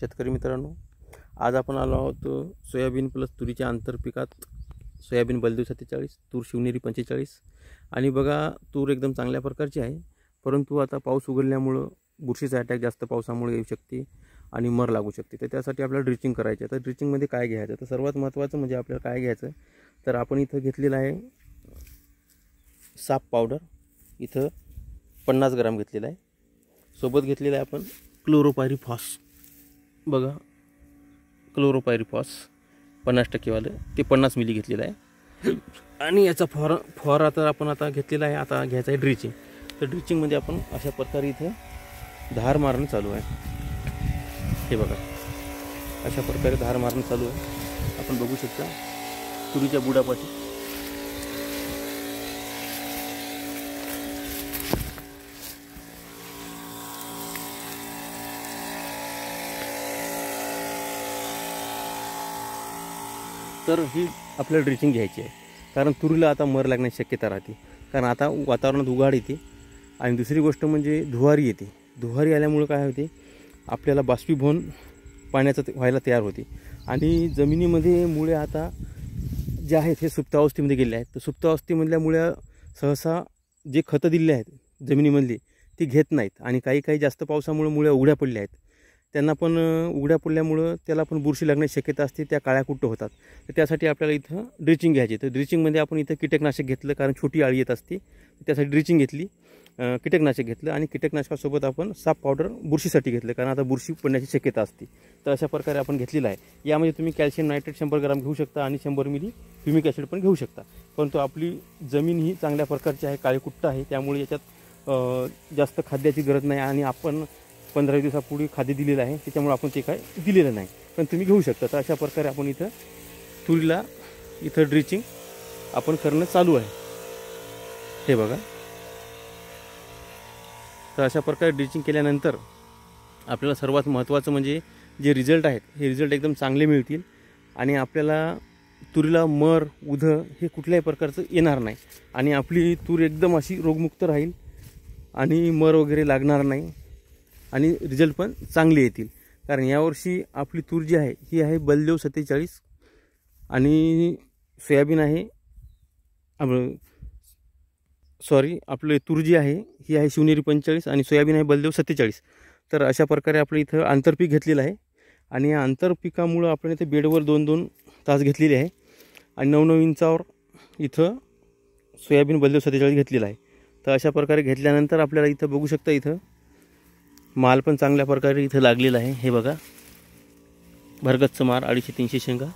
शेतकरी मित्रांनो, आज आपण आलो आहोत सोयाबीन प्लस तुरीच्या आंतरपिकात सोयाबीन बलदेव 47, तूर शिवनेरी 45. आणि बघा, तूर एकदम चांगल्या प्रकारची आहे, परंतु आता पाऊस उघडल्यामुळं बुरशीचा अटॅक जास्त पावसामुळे येऊ शकते आणि मर लागू शकते. तर त्यासाठी आपल्याला ड्रिचिंग करायचं आहे. तर ड्रिचिंगमध्ये काय घ्यायचं, तर सर्वात महत्त्वाचं म्हणजे आपल्याला काय घ्यायचं, तर आपण इथं घेतलेलं आहे साप पावडर. इथं 50 ग्राम घेतलेला आहे. सोबत घेतलेलं आहे आपण क्लोरोपायरीफॉस. बघा, क्लोरोपायरीफॉस 50% वालं, ते 50 मिली घेतलेलं आहे. आणि याचा फवारा तर आपण आता घेतलेला आहे. आता घ्यायचं आहे ड्रिचिंग. तर ड्रिचिंगमध्ये आपण अशा प्रकारे इथं धार मारणं चालू आहे. हे बघा, अशा प्रकारे धार मारणं चालू आहे. आपण बघू शकता तुरीच्या बुडापाठी. तर ही आपल्याला ड्रिचिंग घ्यायची आहे, कारण तुरीला आता मर लागण्याची शक्यता राहते. कारण आता वातावरणात उघाड येते आणि दुसरी गोष्ट म्हणजे धुवारी येते. धुवारी आल्यामुळे काय होते, आपल्याला बाष्पीभवन पाण्याचं व्हायला तयार होते आणि जमिनीमध्ये मुळे आता जे आहेत हे सुप्तावस्थेमध्ये गेले आहेत. तर सुप्तावस्थेमधल्यामुळे सहसा जे खतं दिले आहेत जमिनीमधली ती घेत नाहीत आणि काही जास्त पावसामुळे मुळे उघड्या पडल्या आहेत. त्यांना पण उघड्या पडल्यामुळं त्याला पण बुरशी लागण्याची शक्यता असते, त्या काळ्या कुट्ट होतात. तर त्यासाठी आपल्याला इथं ड्रिचिंग घ्यायची. तर ड्रिचिंगमध्ये आपण इथं कीटकनाशक घेतलं, कारण छोटी आळी येत असते. त्यासाठी ड्रिचिंग घेतली, कीटकनाशक घेतलं आणि कीटकनाशकासोबत आपण साप पावडर बुरशीसाठी घेतलं, कारण आता बुरशी पडण्याची शक्यता असते. तर अशा प्रकारे आपण घेतलेलं आहे. यामध्ये तुम्ही कॅल्शियम नायट्रेट 100 ग्राम घेऊ शकता आणि 100 मिली ह्युमिक ॲसिड पण घेऊ शकता. परंतु आपली जमीन ही चांगल्या प्रकारची आहे, काळीकुट्ट आहे, त्यामुळे याच्यात जास्त खाद्याची गरज नाही आणि आपण 15 दिवसापूर्वी खाद्य दिलेलं आहे, त्याच्यामुळे आपण ते काय दिलेलं नाही, पण तुम्ही घेऊ शकता. तर अशा प्रकारे आपण इथं तुरीला इथं ड्रिचिंग आपण करणं चालू आहे. हे बघा, तर अशा प्रकारे ड्रिचिंग केल्यानंतर आपल्याला सर्वात महत्त्वाचं म्हणजे जे रिझल्ट आहेत हे रिझल्ट एकदम चांगले मिळतील आणि आपल्याला तुरीला मर उधं हे कुठल्याही प्रकारचं येणार नाही आणि आपली तूर एकदम अशी रोगमुक्त राहील आणि मर वगैरे लागणार नाही आणि रिझल्ट पण चांगले येतील. कारण यावर्षी आपली तूर जी आहे ही आहे बलदेव 47 आणि सोयाबीन आहे, आपले तूर जी आहे ही आहे शिवनेरी 45 आणि सोयाबीन आहे बलदेव 47. तर अशा प्रकारे आपण इथं आंतरपीक घेतलेलं आहे आणि या आंतरपिकामुळं आपण इथं बेडवर 2-2 तास घेतलेले आहे आणि 9-9 इंचावर इथं सोयाबीन बलदेव 47 घेतलेला आहे. तर अशा प्रकारे घेतल्यानंतर आपल्याला इथं बघू शकता, इथं माल पण चांगल्या प्रकारे इथं लागलेला आहे. हे बघा, भरगच्च माल 250-300 शेंगा.